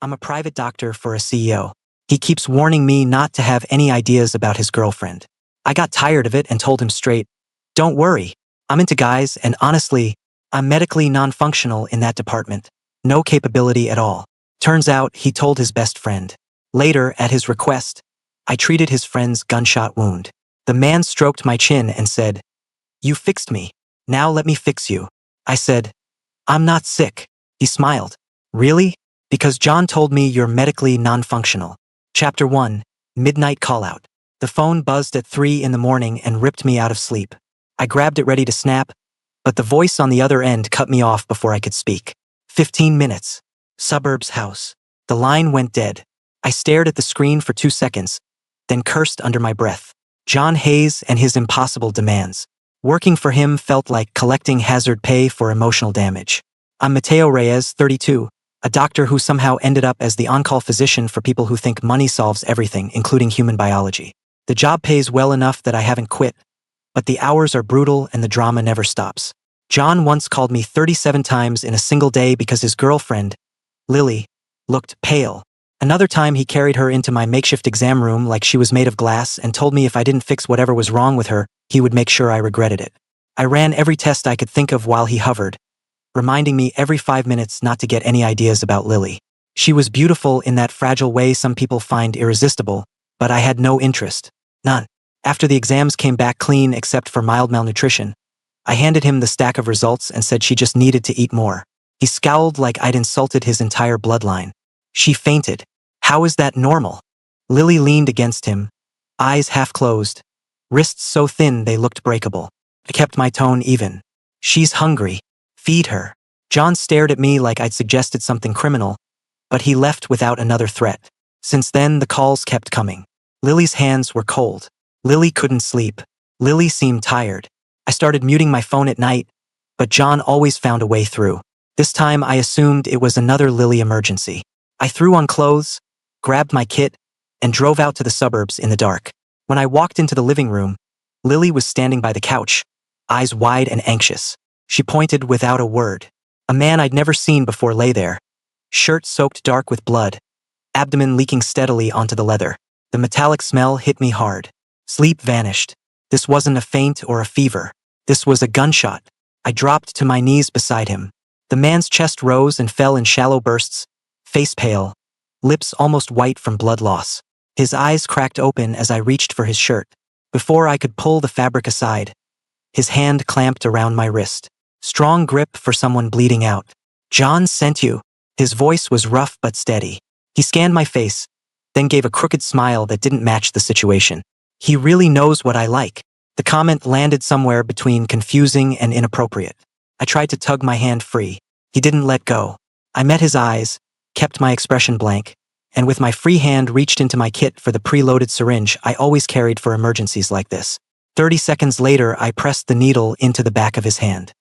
I'm a private doctor for a CEO. He keeps warning me not to have any ideas about his girlfriend. I got tired of it and told him straight, don't worry, I'm into guys and honestly, I'm medically non-functional in that department. No capability at all. Turns out he told his best friend. Later, at his request, I treated his friend's gunshot wound. The man stroked my chin and said, you fixed me. Now let me fix you. I said, I'm not sick. He smiled. Really? Because John told me you're medically non-functional. Chapter 1, Midnight Callout. The phone buzzed at 3 in the morning and ripped me out of sleep. I grabbed it ready to snap, but the voice on the other end cut me off before I could speak. 15 minutes. Suburbs house. The line went dead. I stared at the screen for 2 seconds, then cursed under my breath. John Hayes and his impossible demands. Working for him felt like collecting hazard pay for emotional damage. I'm Mateo Reyes, 32, a doctor who somehow ended up as the on-call physician for people who think money solves everything, including human biology. The job pays well enough that I haven't quit, but the hours are brutal and the drama never stops. John once called me 37 times in a single day because his girlfriend, Lily, looked pale. Another time he carried her into my makeshift exam room like she was made of glass and told me if I didn't fix whatever was wrong with her, he would make sure I regretted it. I ran every test I could think of while he hovered, reminding me every 5 minutes not to get any ideas about Lily. She was beautiful in that fragile way some people find irresistible, but I had no interest. None. After the exams came back clean except for mild malnutrition, I handed him the stack of results and said she just needed to eat more. He scowled like I'd insulted his entire bloodline. She fainted. How is that normal? Lily leaned against him, eyes half closed, wrists so thin they looked breakable. I kept my tone even. She's hungry. Feed her. John stared at me like I'd suggested something criminal, but he left without another threat. Since then, the calls kept coming. Lily's hands were cold. Lily couldn't sleep. Lily seemed tired. I started muting my phone at night, but John always found a way through. This time I assumed it was another Lily emergency. I threw on clothes, grabbed my kit, and drove out to the suburbs in the dark. When I walked into the living room, Lily was standing by the couch, eyes wide and anxious. She pointed without a word. A man I'd never seen before lay there, shirt soaked dark with blood, abdomen leaking steadily onto the leather. The metallic smell hit me hard. Sleep vanished. This wasn't a faint or a fever. This was a gunshot. I dropped to my knees beside him. The man's chest rose and fell in shallow bursts, face pale, lips almost white from blood loss. His eyes cracked open as I reached for his shirt. Before I could pull the fabric aside, his hand clamped around my wrist. Strong grip for someone bleeding out. John sent you. His voice was rough but steady. He scanned my face, then gave a crooked smile that didn't match the situation. He really knows what I like. The comment landed somewhere between confusing and inappropriate. I tried to tug my hand free. He didn't let go. I met his eyes, kept my expression blank, and with my free hand reached into my kit for the preloaded syringe I always carried for emergencies like this. 30 seconds later, I pressed the needle into the back of his hand.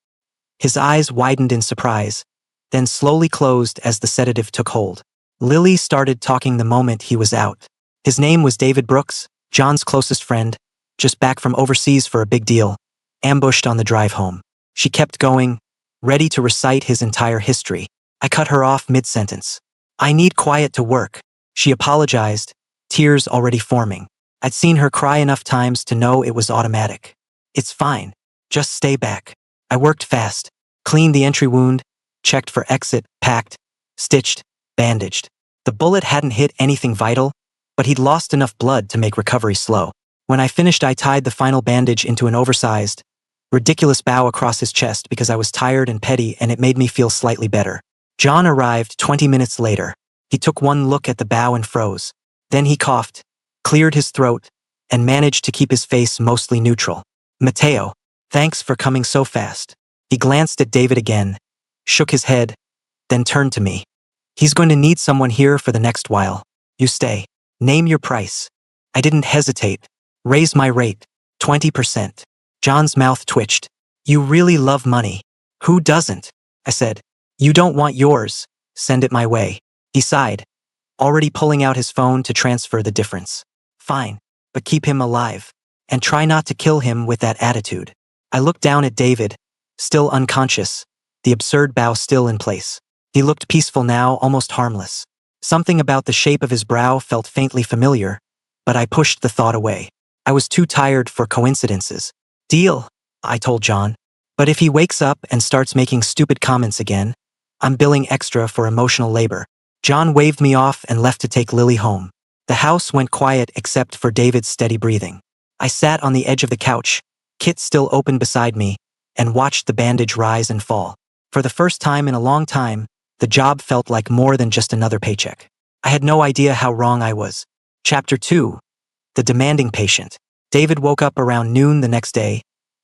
His eyes widened in surprise, then slowly closed as the sedative took hold. Lily started talking the moment he was out. His name was David Brooks, John's closest friend, just back from overseas for a big deal, ambushed on the drive home. She kept going, ready to recite his entire history. I cut her off mid-sentence. I need quiet to work. She apologized, tears already forming. I'd seen her cry enough times to know it was automatic. It's fine. Just stay back. I worked fast, cleaned the entry wound, checked for exit, packed, stitched, bandaged. The bullet hadn't hit anything vital, but he'd lost enough blood to make recovery slow. When I finished, I tied the final bandage into an oversized, ridiculous bow across his chest because I was tired and petty and it made me feel slightly better. John arrived 20 minutes later. He took one look at the bow and froze. Then he coughed, cleared his throat, and managed to keep his face mostly neutral. Mateo, thanks for coming so fast. He glanced at David again, shook his head, then turned to me. He's going to need someone here for the next while. You stay. Name your price. I didn't hesitate. Raise my rate. 20%. John's mouth twitched. You really love money. Who doesn't? I said. You don't want yours. Send it my way. He sighed, already pulling out his phone to transfer the difference. Fine, but keep him alive. And try not to kill him with that attitude. I looked down at David, still unconscious, the absurd bow still in place. He looked peaceful now, almost harmless. Something about the shape of his brow felt faintly familiar, but I pushed the thought away. I was too tired for coincidences. Deal, I told John. But if he wakes up and starts making stupid comments again, I'm billing extra for emotional labor. John waved me off and left to take Lily home. The house went quiet except for David's steady breathing. I sat on the edge of the couch, Kit still open beside me, and watched the bandage rise and fall. For the first time in a long time, the job felt like more than just another paycheck. I had no idea how wrong I was. Chapter 2. The Demanding Patient. David woke up around noon the next day,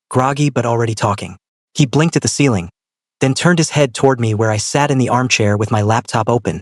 groggy but already talking. He blinked at the ceiling, then turned his head toward me where I sat in the armchair with my laptop open,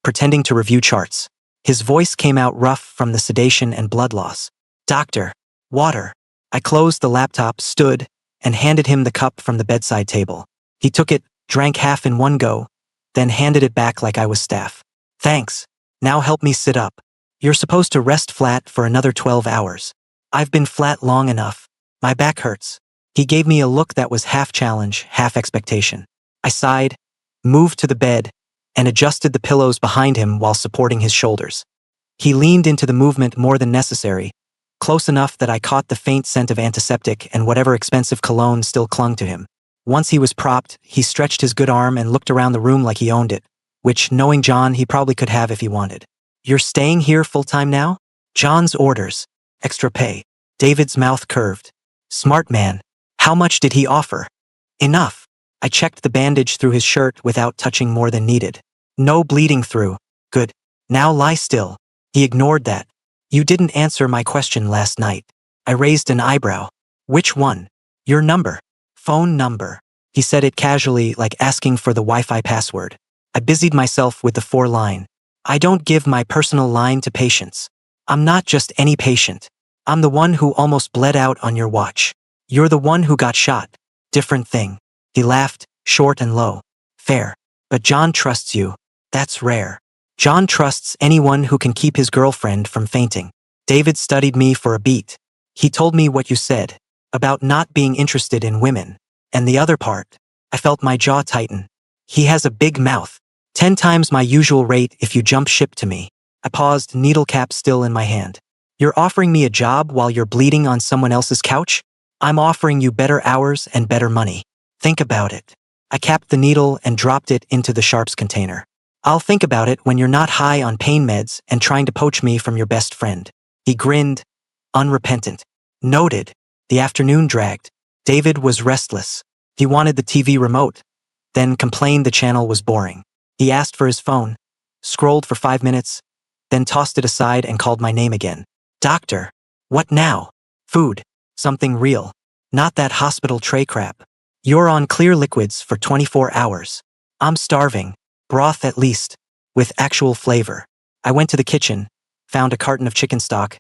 pretending to review charts. His voice came out rough from the sedation and blood loss. Doctor, water. I closed the laptop, stood, and handed him the cup from the bedside table. He took it, drank half in one go, then handed it back like I was staff. Thanks. Now help me sit up. You're supposed to rest flat for another 12 hours. I've been flat long enough. My back hurts. He gave me a look that was half challenge, half expectation. I sighed, moved to the bed, and adjusted the pillows behind him while supporting his shoulders. He leaned into the movement more than necessary, close enough that I caught the faint scent of antiseptic and whatever expensive cologne still clung to him. Once he was propped, he stretched his good arm and looked around the room like he owned it, which, knowing John, he probably could have if he wanted. You're staying here full-time now? John's orders. Extra pay. David's mouth curved. Smart man. How much did he offer? Enough. I checked the bandage through his shirt without touching more than needed. No bleeding through. Good. Now lie still. He ignored that. You didn't answer my question last night. I raised an eyebrow. Which one? Your number. Phone number. He said it casually, like asking for the Wi-Fi password. I busied myself with the 4-line. I don't give my personal line to patients. I'm not just any patient. I'm the one who almost bled out on your watch. You're the one who got shot. Different thing. He laughed, short and low. Fair. But John trusts you. That's rare. John trusts anyone who can keep his girlfriend from fainting. David studied me for a beat. He told me what you said, about not being interested in women. And the other part, I felt my jaw tighten. He has a big mouth. 10 times my usual rate if you jump ship to me. I paused, needle cap still in my hand. You're offering me a job while you're bleeding on someone else's couch? I'm offering you better hours and better money. Think about it. I capped the needle and dropped it into the sharps container. I'll think about it when you're not high on pain meds and trying to poach me from your best friend. He grinned, unrepentant. Noted. The afternoon dragged. David was restless. He wanted the TV remote, then complained the channel was boring. He asked for his phone, scrolled for 5 minutes, then tossed it aside and called my name again. Doctor. What now? Food. Something real. Not that hospital tray crap. You're on clear liquids for 24 hours. I'm starving. Broth at least. With actual flavor. I went to the kitchen, found a carton of chicken stock,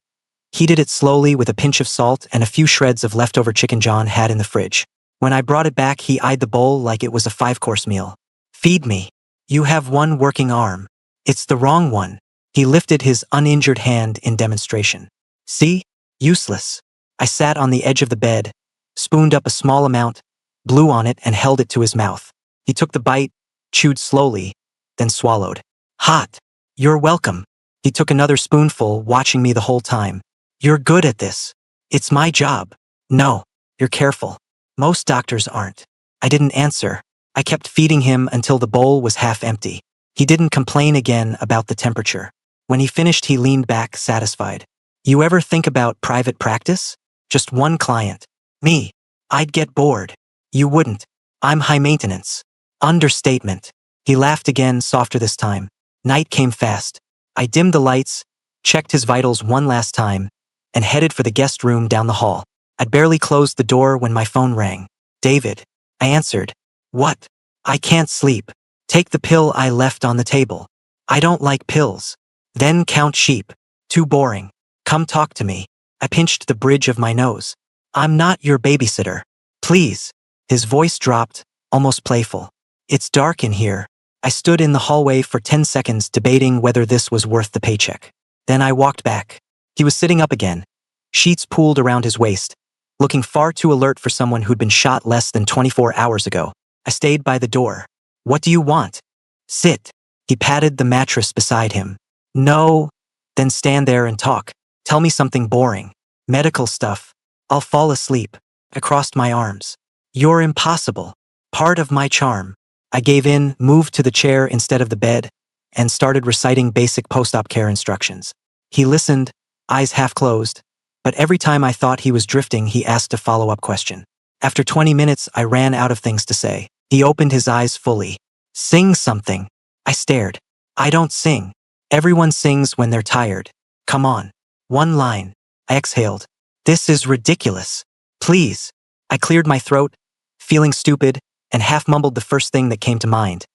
heated it slowly with a pinch of salt and a few shreds of leftover chicken John had in the fridge. When I brought it back, he eyed the bowl like it was a 5-course meal. Feed me. You have one working arm. It's the wrong one. He lifted his uninjured hand in demonstration. See? Useless. I sat on the edge of the bed, spooned up a small amount, blew on it and held it to his mouth. He took the bite, chewed slowly, then swallowed. Hot. You're welcome. He took another spoonful, watching me the whole time. You're good at this. It's my job. No. You're careful. Most doctors aren't. I didn't answer. I kept feeding him until the bowl was half empty. He didn't complain again about the temperature. When he finished, he leaned back, satisfied. You ever think about private practice? Just one client. Me. I'd get bored. You wouldn't. I'm high maintenance. Understatement. He laughed again, softer this time. Night came fast. I dimmed the lights, checked his vitals one last time, and headed for the guest room down the hall. I'd barely closed the door when my phone rang. David. I answered. What? I can't sleep. Take the pill I left on the table. I don't like pills. Then count sheep. Too boring. Come talk to me. I pinched the bridge of my nose. I'm not your babysitter. Please. His voice dropped, almost playful. It's dark in here. I stood in the hallway for 10 seconds debating whether this was worth the paycheck. Then I walked back. He was sitting up again, sheets pooled around his waist, looking far too alert for someone who'd been shot less than 24 hours ago. I stayed by the door. What do you want? Sit. He patted the mattress beside him. No, then stand there and talk. Tell me something boring. Medical stuff. I'll fall asleep. I crossed my arms. You're impossible. Part of my charm. I gave in, moved to the chair instead of the bed, and started reciting basic post-op care instructions. He listened, eyes half closed, but every time I thought he was drifting, he asked a follow-up question. After 20 minutes, I ran out of things to say. He opened his eyes fully. Sing something. I stared. I don't sing. Everyone sings when they're tired. Come on. One line. I exhaled. This is ridiculous. Please. I cleared my throat, feeling stupid, and half mumbled the first thing that came to mind.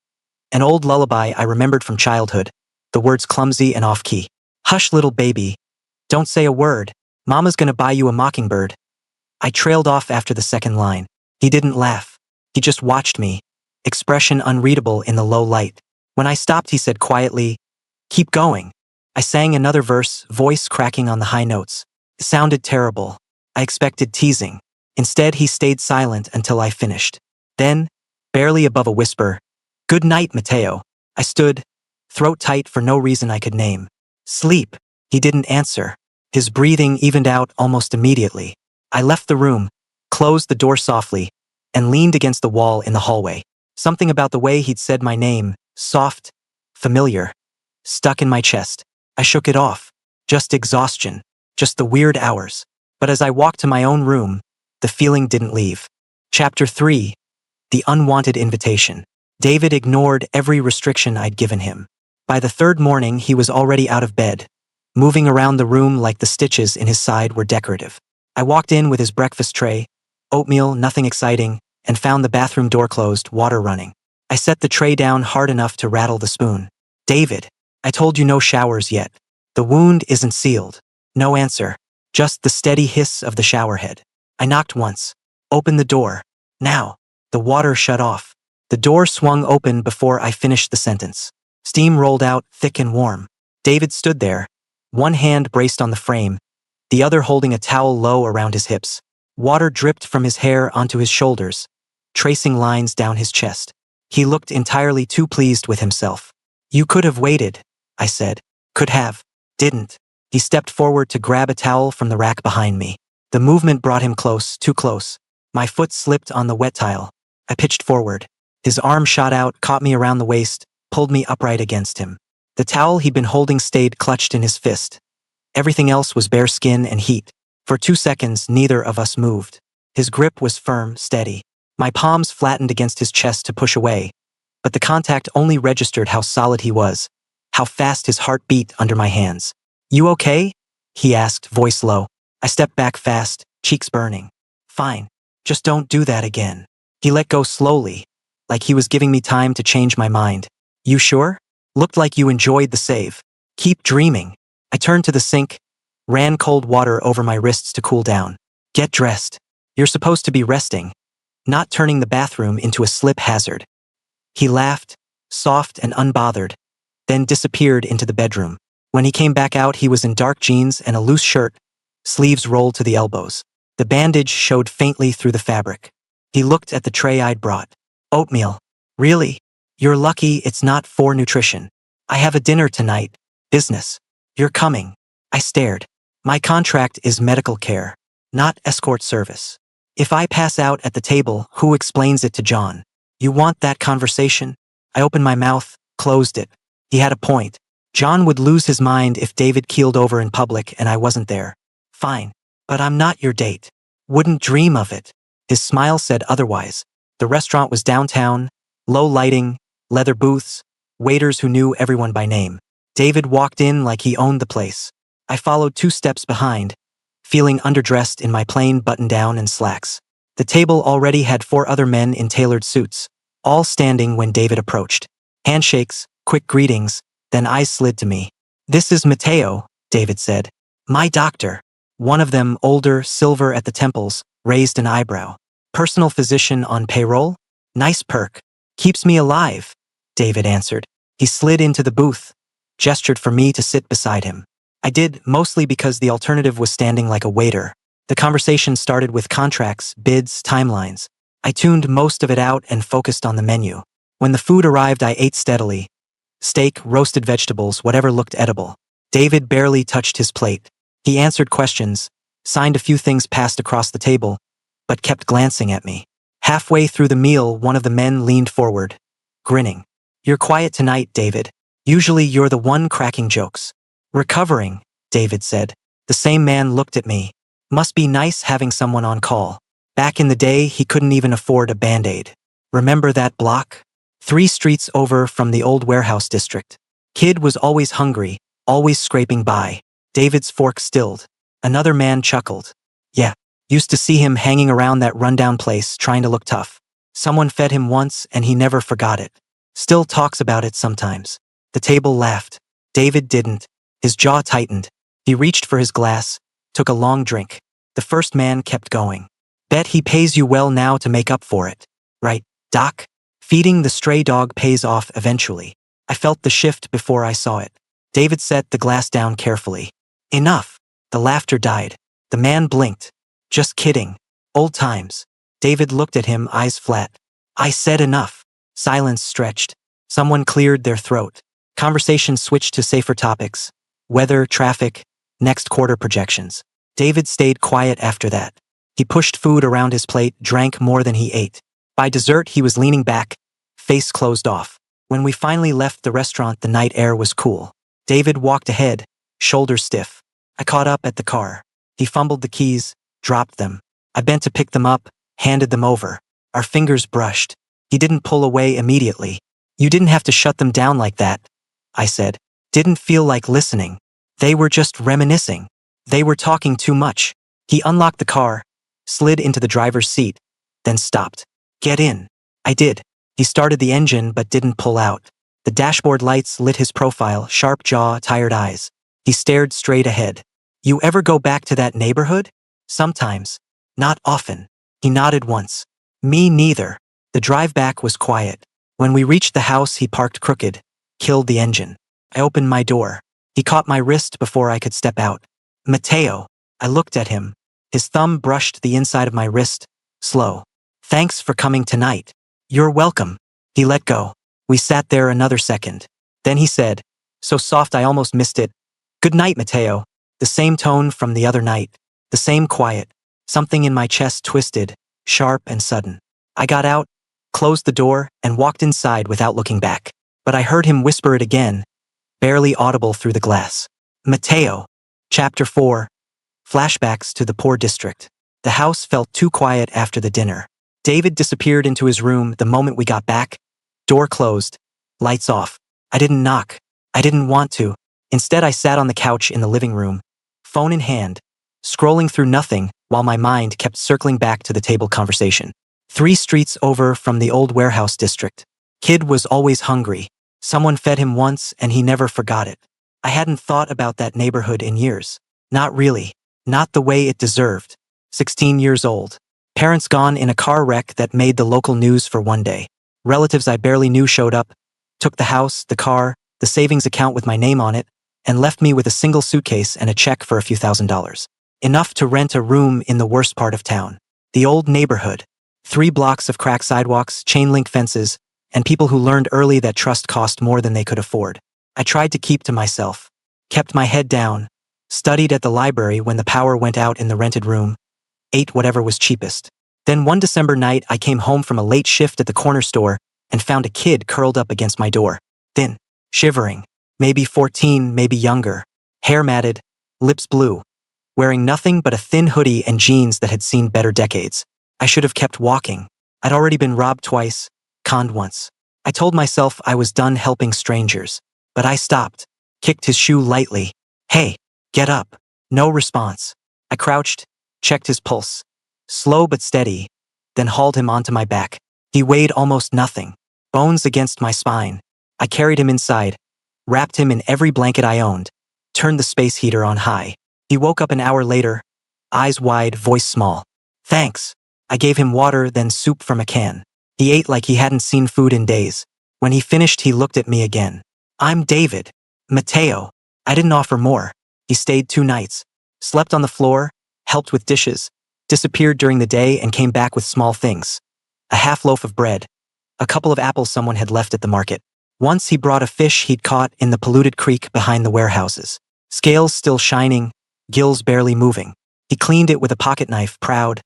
An old lullaby I remembered from childhood, the words clumsy and off-key. Hush, little baby. Don't say a word. Mama's gonna buy you a mockingbird. I trailed off after the second line. He didn't laugh. He just watched me, expression unreadable in the low light. When I stopped, he said quietly, keep going. I sang another verse, voice cracking on the high notes. It sounded terrible. I expected teasing. Instead, he stayed silent until I finished. Then, barely above a whisper, good night, Mateo. I stood, throat tight for no reason I could name. Sleep. He didn't answer. His breathing evened out almost immediately. I left the room, closed the door softly, and leaned against the wall in the hallway. Something about the way he'd said my name, soft, familiar, stuck in my chest. I shook it off. Just exhaustion. Just the weird hours. But as I walked to my own room, the feeling didn't leave. Chapter 3. The Unwanted Invitation. David ignored every restriction I'd given him. By the third morning, he was already out of bed, moving around the room like the stitches in his side were decorative. I walked in with his breakfast tray, oatmeal, nothing exciting, and found the bathroom door closed, water running. I set the tray down hard enough to rattle the spoon. David, I told you no showers yet. The wound isn't sealed. No answer. Just the steady hiss of the shower head. I knocked once. Open the door. Now. The water shut off. The door swung open before I finished the sentence. Steam rolled out, thick and warm. David stood there, one hand braced on the frame, the other holding a towel low around his hips. Water dripped from his hair onto his shoulders, tracing lines down his chest. He looked entirely too pleased with himself. You could have waited, I said. Could have. Didn't. He stepped forward to grab a towel from the rack behind me. The movement brought him close, too close. My foot slipped on the wet tile. I pitched forward. His arm shot out, caught me around the waist, pulled me upright against him. The towel he'd been holding stayed clutched in his fist. Everything else was bare skin and heat. For 2 seconds, neither of us moved. His grip was firm, steady. My palms flattened against his chest to push away, but the contact only registered how solid he was, how fast his heart beat under my hands. You okay? He asked, voice low. I stepped back fast, cheeks burning. Fine. Just don't do that again. He let go slowly, like he was giving me time to change my mind. You sure? Looked like you enjoyed the save. Keep dreaming. I turned to the sink, ran cold water over my wrists to cool down. Get dressed. You're supposed to be resting, not turning the bathroom into a slip hazard. He laughed, soft and unbothered, then disappeared into the bedroom. When he came back out, he was in dark jeans and a loose shirt, sleeves rolled to the elbows. The bandage showed faintly through the fabric. He looked at the tray I'd brought. Oatmeal. Really? You're lucky it's not for nutrition. I have a dinner tonight. Business. You're coming. I stared. My contract is medical care, not escort service. If I pass out at the table, who explains it to John? You want that conversation? I opened my mouth, closed it. He had a point. John would lose his mind if David keeled over in public and I wasn't there. Fine. But I'm not your date. Wouldn't dream of it. His smile said otherwise. The restaurant was downtown, low lighting, leather booths, waiters who knew everyone by name. David walked in like he owned the place. I followed 2 steps behind, feeling underdressed in my plain button-down and slacks. The table already had 4 other men in tailored suits, all standing when David approached. Handshakes, quick greetings, then eyes slid to me. This is Mateo, David said. My doctor. One of them, older, silver at the temples, raised an eyebrow. Personal physician on payroll? Nice perk. Keeps me alive, David answered. He slid into the booth, gestured for me to sit beside him. I did, mostly because the alternative was standing like a waiter. The conversation started with contracts, bids, timelines. I tuned most of it out and focused on the menu. When the food arrived, I ate steadily, Steak, roasted vegetables, whatever looked edible. David barely touched his plate. He answered questions, signed a few things passed across the table, but kept glancing at me. Halfway through the meal, one of the men leaned forward, grinning. "You're quiet tonight, David. Usually you're the one cracking jokes." "Recovering," David said. The same man looked at me. Must be nice having someone on call. Back in the day, he couldn't even afford a Band-Aid. Remember that block? 3 streets over from the old warehouse district. Kid was always hungry, always scraping by. David's fork stilled. Another man chuckled. "Yeah, used to see him hanging around that rundown place trying to look tough. Someone fed him once and he never forgot it. Still talks about it sometimes." The table laughed. David didn't. His jaw tightened. He reached for his glass, took a long drink. The first man kept going. "Bet he pays you well now to make up for it. Right, Doc? Feeding the stray dog pays off eventually." I felt the shift before I saw it. David set the glass down carefully. "Enough." The laughter died. The man blinked. "Just kidding. Old times." David looked at him, eyes flat. "I said enough." Silence stretched. Someone cleared their throat. Conversation switched to safer topics. Weather, traffic, next quarter projections. David stayed quiet after that. He pushed food around his plate, drank more than he ate. By dessert, he was leaning back, face closed off. When we finally left the restaurant, the night air was cool. David walked ahead, shoulders stiff. I caught up at the car. He fumbled the keys, dropped them. I bent to pick them up, handed them over. Our fingers brushed. He didn't pull away immediately. "You didn't have to shut them down like that," I said. Didn't feel like listening. They were just reminiscing. They were talking too much. He unlocked the car, slid into the driver's seat, then stopped. "Get in." I did. He started the engine but didn't pull out. The dashboard lights lit his profile, sharp jaw, tired eyes. He stared straight ahead. "You ever go back to that neighborhood?" "Sometimes. Not often." He nodded once. "Me neither." The drive back was quiet. When we reached the house, he parked crooked, killed the engine. I opened my door. He caught my wrist before I could step out. "Mateo." I looked at him. His thumb brushed the inside of my wrist, slow. "Thanks for coming tonight." "You're welcome." He let go. We sat there another second. Then he said, so soft I almost missed it, "Good night, Mateo." The same tone from the other night. The same quiet. Something in my chest twisted, sharp and sudden. I got out, closed the door, and walked inside without looking back. But I heard him whisper it again, barely audible through the glass. "Mateo." Chapter 4. Flashbacks to the poor district. The house felt too quiet after the dinner. David disappeared into his room the moment we got back. Door closed. Lights off. I didn't knock. I didn't want to. Instead, I sat on the couch in the living room, phone in hand, scrolling through nothing while my mind kept circling back to the table conversation. 3 streets over from the old warehouse district. Kid was always hungry. Someone fed him once and he never forgot it. I hadn't thought about that neighborhood in years. Not really. Not the way it deserved. 16 years old. Parents gone in a car wreck that made the local news for one day. Relatives I barely knew showed up, took the house, the car, the savings account with my name on it, and left me with a single suitcase and a check for a few $1,000s. Enough to rent a room in the worst part of town. The old neighborhood. 3 blocks of cracked sidewalks, chain-link fences, and people who learned early that trust cost more than they could afford. I tried to keep to myself. Kept my head down. Studied at the library when the power went out in the rented room. Ate whatever was cheapest. Then one December night, I came home from a late shift at the corner store and found a kid curled up against my door. Thin, shivering, maybe 14, maybe younger. Hair matted, lips blue. Wearing nothing but a thin hoodie and jeans that had seen better decades. I should have kept walking. I'd already been robbed twice, conned once. I told myself I was done helping strangers. But I stopped. Kicked his shoe lightly. "Hey, get up." No response. I crouched, checked his pulse. Slow but steady, then hauled him onto my back. He weighed almost nothing. Bones against my spine. I carried him inside, wrapped him in every blanket I owned, turned the space heater on high. He woke up an hour later, eyes wide, voice small. "Thanks." I gave him water, then soup from a can. He ate like he hadn't seen food in days. When he finished, he looked at me again. "I'm David. Mateo." I didn't offer more. He stayed 2 nights. Slept on the floor, helped with dishes, disappeared during the day and came back with small things. A half loaf of bread. A couple of apples someone had left at the market. Once he brought a fish he'd caught in the polluted creek behind the warehouses. Scales still shining, gills barely moving. He cleaned it with a pocket knife, proud,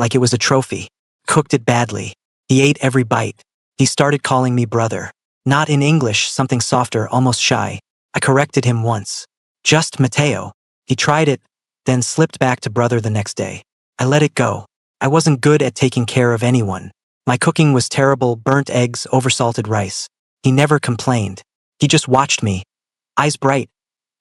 like it was a trophy. Cooked it badly. He ate every bite. He started calling me brother. Not in English, something softer, almost shy. I corrected him once. Just Mateo. He tried it, then slipped back to brother the next day. I let it go. I wasn't good at taking care of anyone. My cooking was terrible, burnt eggs, oversalted rice. He never complained. He just watched me, eyes bright,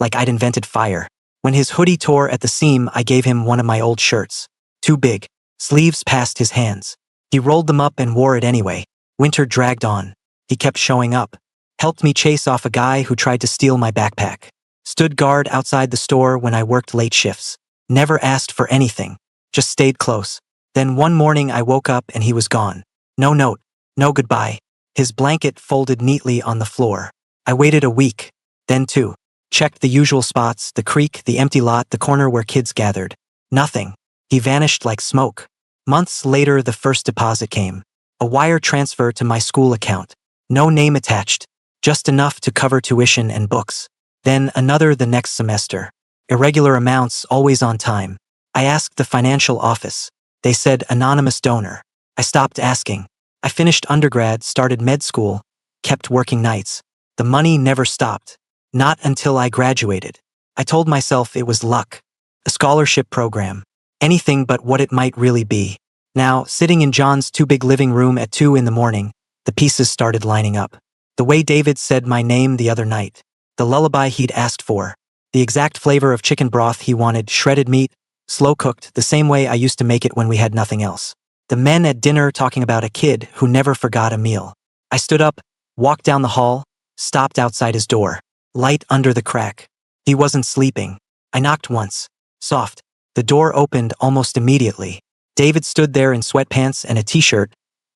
like I'd invented fire. When his hoodie tore at the seam, I gave him one of my old shirts. Too big, sleeves past his hands. He rolled them up and wore it anyway. Winter dragged on. He kept showing up. Helped me chase off a guy who tried to steal my backpack. Stood guard outside the store when I worked late shifts. Never asked for anything. Just stayed close. Then one morning I woke up and he was gone. No note. No goodbye. His blanket folded neatly on the floor. I waited a week. Then two. Checked the usual spots, the creek, the empty lot, the corner where kids gathered. Nothing. He vanished like smoke. Months later, the first deposit came. A wire transfer to my school account. No name attached. Just enough to cover tuition and books. Then another the next semester. Irregular amounts, always on time. I asked the financial office. They said anonymous donor. I stopped asking. I finished undergrad, started med school, kept working nights. The money never stopped. Not until I graduated. I told myself it was luck. A scholarship program. Anything but what it might really be. Now, sitting in John's too big living room at 2 in the morning, the pieces started lining up. The way David said my name the other night. The lullaby he'd asked for. The exact flavor of chicken broth he wanted, shredded meat, slow cooked, the same way I used to make it when we had nothing else. The men at dinner talking about a kid who never forgot a meal. I stood up, walked down the hall, stopped outside his door. Light under the crack. He wasn't sleeping. I knocked once. Soft. The door opened almost immediately. David stood there in sweatpants and a t-shirt,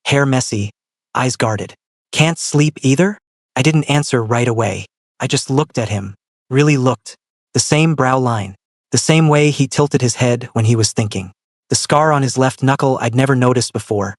hair messy, eyes guarded. Can't sleep either? I didn't answer right away. I just looked at him. Really looked. The same brow line. The same way he tilted his head when he was thinking. The scar on his left knuckle I'd never noticed before.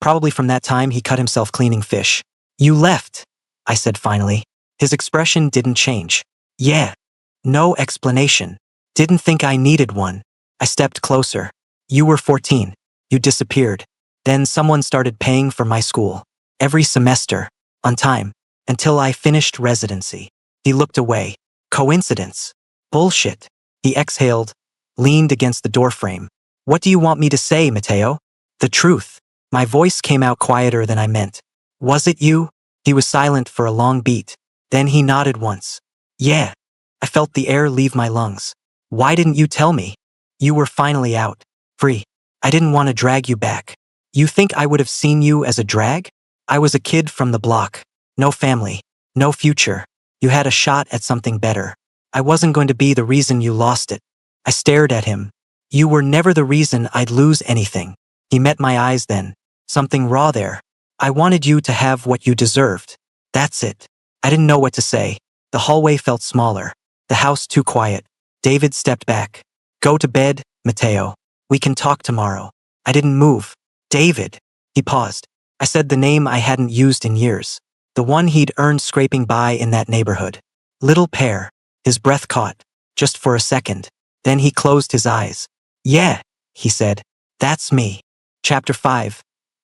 Probably from that time he cut himself cleaning fish. You left, I said finally. His expression didn't change. Yeah. No explanation. Didn't think I needed one. I stepped closer. You were 14. You disappeared. Then someone started paying for my school. Every semester. On time. Until I finished residency. He looked away. Coincidence. Bullshit. He exhaled, leaned against the doorframe. What do you want me to say, Mateo? The truth. My voice came out quieter than I meant. Was it you? He was silent for a long beat. Then he nodded once. Yeah. I felt the air leave my lungs. Why didn't you tell me? You were finally out. Free. I didn't want to drag you back. You think I would have seen you as a drag? I was a kid from the block. No family. No future. You had a shot at something better. I wasn't going to be the reason you lost it. I stared at him. You were never the reason I'd lose anything. He met my eyes then. Something raw there. I wanted you to have what you deserved. That's it. I didn't know what to say. The hallway felt smaller. The house too quiet. David stepped back. Go to bed, Mateo. We can talk tomorrow. I didn't move. David. He paused. I said the name I hadn't used in years. The one he'd earned scraping by in that neighborhood. Little Pear. His breath caught. Just for a second. Then he closed his eyes. Yeah, he said. That's me. Chapter 5.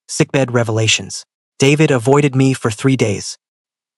Sickbed Revelations. David avoided me for 3 days.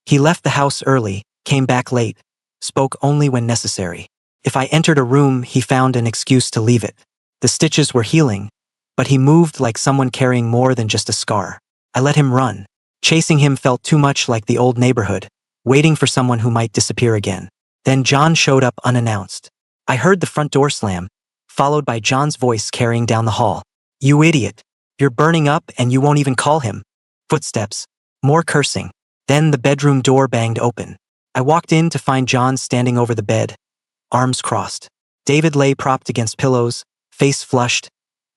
He left the house early, came back late, spoke only when necessary. If I entered a room, he found an excuse to leave it. The stitches were healing, but he moved like someone carrying more than just a scar. I let him run. Chasing him felt too much like the old neighborhood, waiting for someone who might disappear again. Then John showed up unannounced. I heard the front door slam, followed by John's voice carrying down the hall. You idiot. You're burning up and you won't even call him. Footsteps. More cursing. Then the bedroom door banged open. I walked in to find John standing over the bed, arms crossed. David lay propped against pillows, face flushed,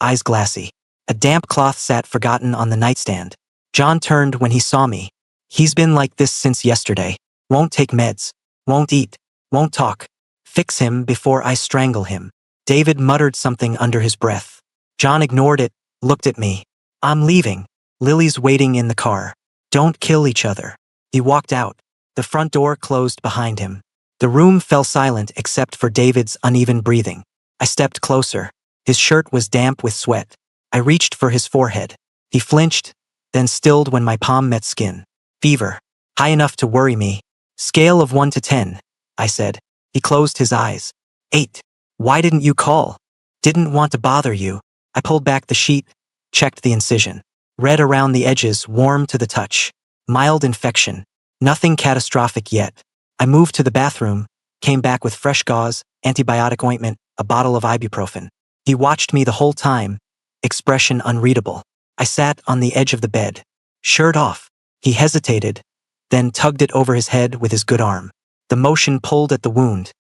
eyes glassy. A damp cloth sat forgotten on the nightstand. John turned when he saw me. He's been like this since yesterday. Won't take meds. Won't eat. Won't talk. Fix him before I strangle him. David muttered something under his breath. John ignored it, looked at me. I'm leaving. Lily's waiting in the car. Don't kill each other. He walked out. The front door closed behind him. The room fell silent except for David's uneven breathing. I stepped closer. His shirt was damp with sweat. I reached for his forehead. He flinched, then stilled when my palm met skin. Fever. High enough to worry me. Scale of 1 to 10, I said. He closed his eyes. 8. Why didn't you call? Didn't want to bother you. I pulled back the sheet, checked the incision. Red around the edges, warm to the touch. Mild infection. Nothing catastrophic yet. I moved to the bathroom, came back with fresh gauze, antibiotic ointment, a bottle of ibuprofen. He watched me the whole time, expression unreadable. I sat on the edge of the bed, shirt off. He hesitated, then tugged it over his head with his good arm. The motion pulled at the wound.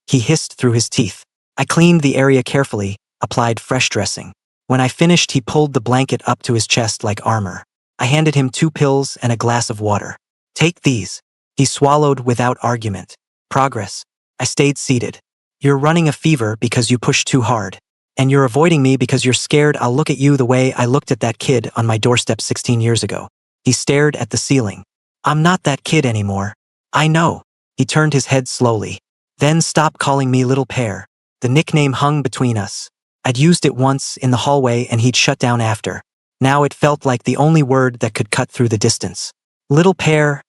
He hissed through his teeth. I cleaned the area carefully, applied fresh dressing. When I finished, he pulled the blanket up to his chest like armor. I handed him 2 pills and a glass of water. Take these. He swallowed without argument. Progress. I stayed seated. You're running a fever because you pushed too hard. And you're avoiding me because you're scared I'll look at you the way I looked at that kid on my doorstep 16 years ago. He stared at the ceiling. I'm not that kid anymore. I know. He turned his head slowly. Then stop calling me Little Pear. The nickname hung between us. I'd used it once in the hallway and he'd shut down after. Now it felt like the only word that could cut through the distance. Little Pear,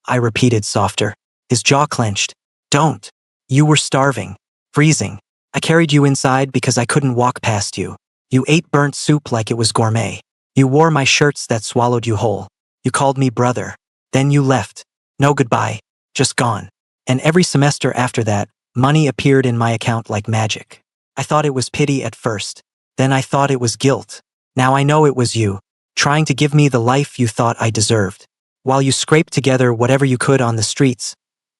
I repeated softer. His jaw clenched. Don't. You were starving. Freezing. I carried you inside because I couldn't walk past you. You ate burnt soup like it was gourmet. You wore my shirts that swallowed you whole. You called me brother. Then you left. No goodbye. Just gone. And every semester after that, money appeared in my account like magic. I thought it was pity at first. Then I thought it was guilt. Now I know it was you, trying to give me the life you thought I deserved. While you scraped together whatever you could on the streets,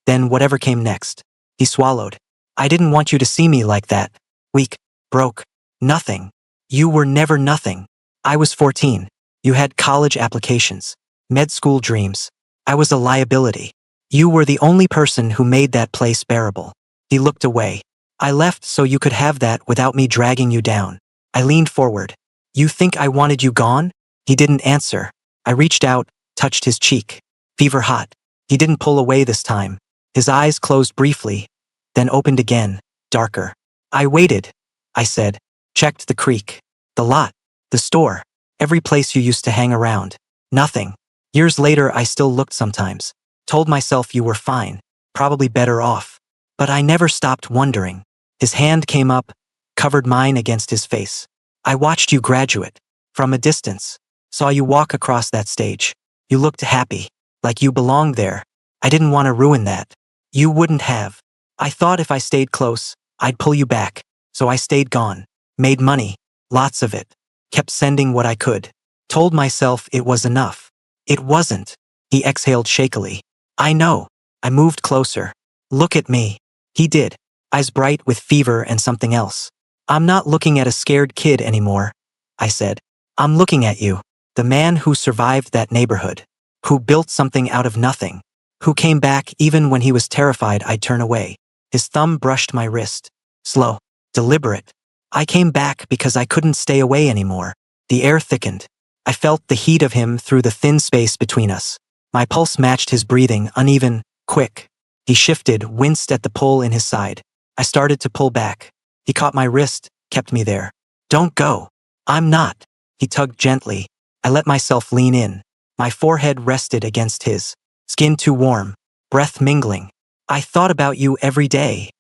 then whatever came next. He swallowed. I didn't want you to see me like that. Weak, broke, nothing. You were never nothing. I was 14. You had college applications, med school dreams. I was a liability. You were the only person who made that place bearable. He looked away. I left so you could have that without me dragging you down. I leaned forward. You think I wanted you gone? He didn't answer. I reached out, touched his cheek. Fever hot. He didn't pull away this time. His eyes closed briefly, then opened again, darker. I waited, I said. Checked the creek, the lot, the store, every place you used to hang around. Nothing. Years later I still looked sometimes. Told myself you were fine, probably better off. But I never stopped wondering. His hand came up, covered mine against his face. I watched you graduate. From a distance. Saw you walk across that stage. You looked happy, like you belonged there. I didn't want to ruin that. You wouldn't have. I thought if I stayed close, I'd pull you back. So I stayed gone. Made money. Lots of it. Kept sending what I could. Told myself it was enough. It wasn't. He exhaled shakily. I know. I moved closer. Look at me. He did. Eyes bright with fever and something else. I'm not looking at a scared kid anymore, I said. I'm looking at you. The man who survived that neighborhood. Who built something out of nothing. Who came back even when he was terrified I'd turn away. His thumb brushed my wrist. Slow. Deliberate. I came back because I couldn't stay away anymore. The air thickened. I felt the heat of him through the thin space between us. My pulse matched his breathing, uneven, quick. He shifted, winced at the pull in his side. I started to pull back. He caught my wrist, kept me there. Don't go. I'm not. He tugged gently. I let myself lean in. My forehead rested against his. Skin too warm. Breath mingling. I thought about you every day,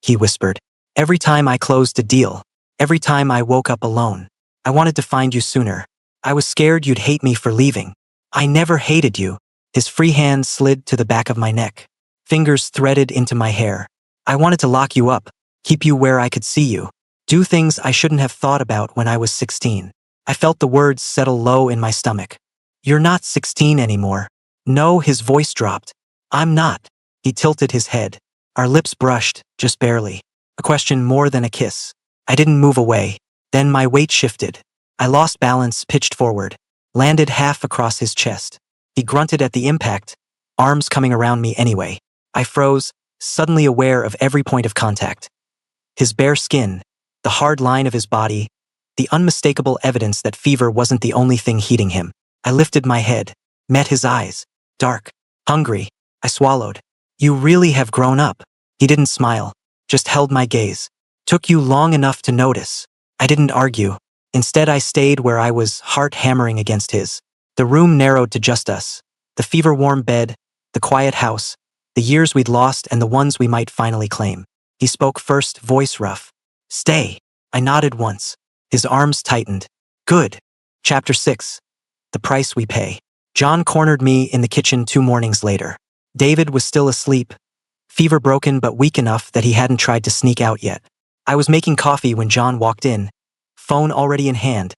he whispered. Every time I closed a deal. Every time I woke up alone. I wanted to find you sooner. I was scared you'd hate me for leaving. I never hated you. His free hand slid to the back of my neck. Fingers threaded into my hair. I wanted to lock you up. Keep you where I could see you. Do things I shouldn't have thought about when I was 16. I felt the words settle low in my stomach. You're not 16 anymore. No, his voice dropped. I'm not. He tilted his head. Our lips brushed, just barely. A question more than a kiss. I didn't move away. Then my weight shifted. I lost balance, pitched forward. Landed half across his chest. He grunted at the impact, arms coming around me anyway. I froze, suddenly aware of every point of contact. His bare skin, the hard line of his body, the unmistakable evidence that fever wasn't the only thing heating him. I lifted my head, met his eyes, dark, Hungry. I swallowed. You really have grown up. He didn't smile, just held my gaze. Took you long enough to notice. I didn't argue. Instead, I stayed where I was, heart hammering against his. The room narrowed to just us. The fever-warm bed, the quiet house, the years we'd lost and the ones we might finally claim. He spoke first, voice rough. Stay. I nodded once. His arms tightened. Good. Chapter 6. The Price We Pay. John cornered me in the kitchen 2 mornings later. David was still asleep, fever broken but weak enough that he hadn't tried to sneak out yet. I was making coffee when John walked in, phone already in hand,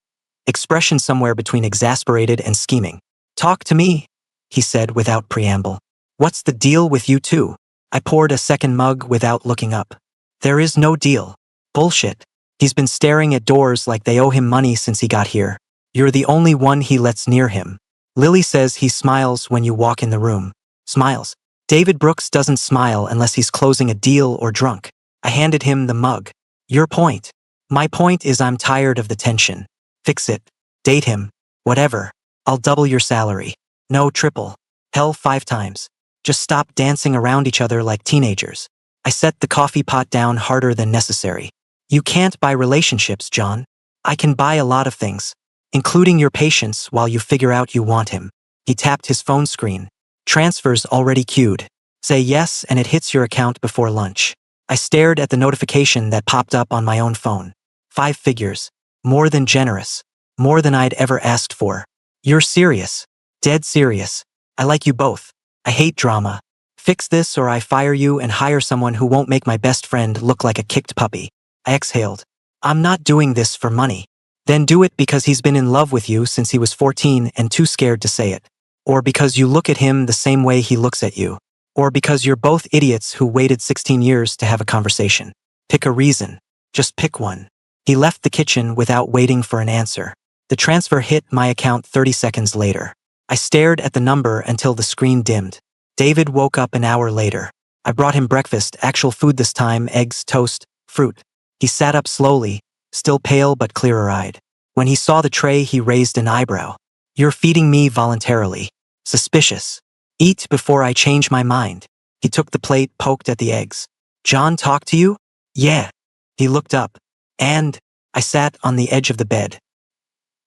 expression somewhere between exasperated and scheming. Talk to me, he said without preamble. What's the deal with you two? I poured a second mug without looking up. There is no deal. Bullshit. He's been staring at doors like they owe him money since he got here. You're the only one he lets near him. Lily says he smiles when you walk in the room. Smiles. David Brooks doesn't smile unless he's closing a deal or drunk. I handed him the mug. Your point. My point is I'm tired of the tension. Fix it. Date him. Whatever. I'll double your salary. No, triple. Hell, 5 times. Just stop dancing around each other like teenagers. I set the coffee pot down harder than necessary. You can't buy relationships, John. I can buy a lot of things, including your patience while you figure out you want him. He tapped his phone screen. Transfers already queued. Say yes and it hits your account before lunch. I stared at the notification that popped up on my own phone. 5 figures. More than generous. More than I'd ever asked for. You're serious. Dead serious. I like you both. I hate drama. Fix this or I fire you and hire someone who won't make my best friend look like a kicked puppy. I exhaled. I'm not doing this for money. Then do it because he's been in love with you since he was 14 and too scared to say it. Or because you look at him the same way he looks at you. Or because you're both idiots who waited 16 years to have a conversation. Pick a reason. Just pick one. He left the kitchen without waiting for an answer. The transfer hit my account 30 seconds later. I stared at the number until the screen dimmed. David woke up an hour later. I brought him breakfast, actual food this time, eggs, toast, fruit. He sat up slowly, still pale but clearer-eyed. When he saw the tray, he raised an eyebrow. You're feeding me voluntarily. Suspicious. Eat before I change my mind. He took the plate, poked at the eggs. John talked to you? Yeah. He looked up. And I sat on the edge of the bed.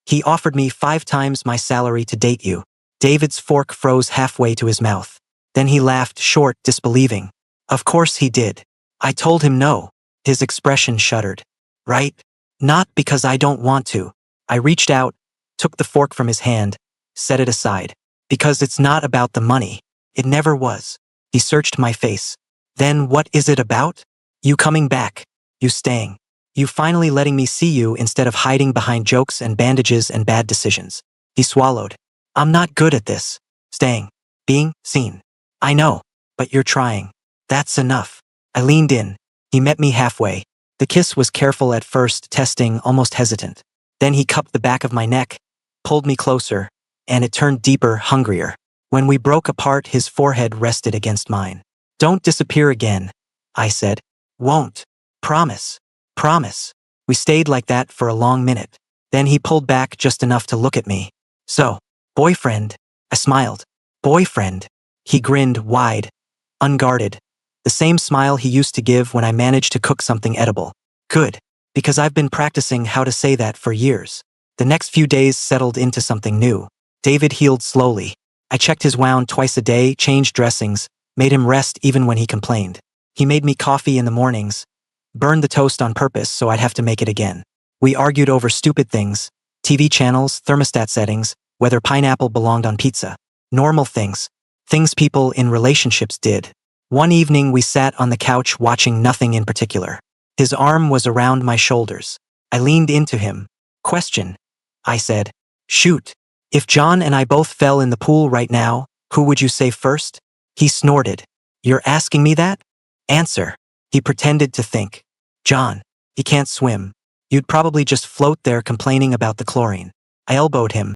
He offered me 5 times my salary to date you. David's fork froze halfway to his mouth. Then he laughed, short, disbelieving. Of course he did. I told him no. His expression shuddered. Right? Not because I don't want to. I reached out, took the fork from his hand, set it aside. Because it's not about the money. It never was. He searched my face. Then what is it about? You coming back. You staying. You finally letting me see you instead of hiding behind jokes and bandages and bad decisions. He swallowed. I'm not good at this. Staying. Being seen. I know. But you're trying. That's enough. I leaned in. He met me halfway. The kiss was careful at first, testing, almost hesitant. Then he cupped the back of my neck, pulled me closer, and it turned deeper, hungrier. When we broke apart, his forehead rested against mine. Don't disappear again, I said. Won't. Promise. Promise. We stayed like that for a long minute. Then he pulled back just enough to look at me. So, boyfriend. I smiled. Boyfriend. He grinned wide, unguarded. The same smile he used to give when I managed to cook something edible. Good. Because I've been practicing how to say that for years. The next few days settled into something new. David healed slowly. I checked his wound twice a day, changed dressings, made him rest even when he complained. He made me coffee in the mornings, burned the toast on purpose so I'd have to make it again. We argued over stupid things, TV channels, thermostat settings, whether pineapple belonged on pizza. Normal things. Things people in relationships did. One evening we sat on the couch watching nothing in particular. His arm was around my shoulders. I leaned into him. Question. I said. Shoot. If John and I both fell in the pool right now, who would you save first? He snorted. You're asking me that? Answer. He pretended to think. John. He can't swim. You'd probably just float there complaining about the chlorine. I elbowed him.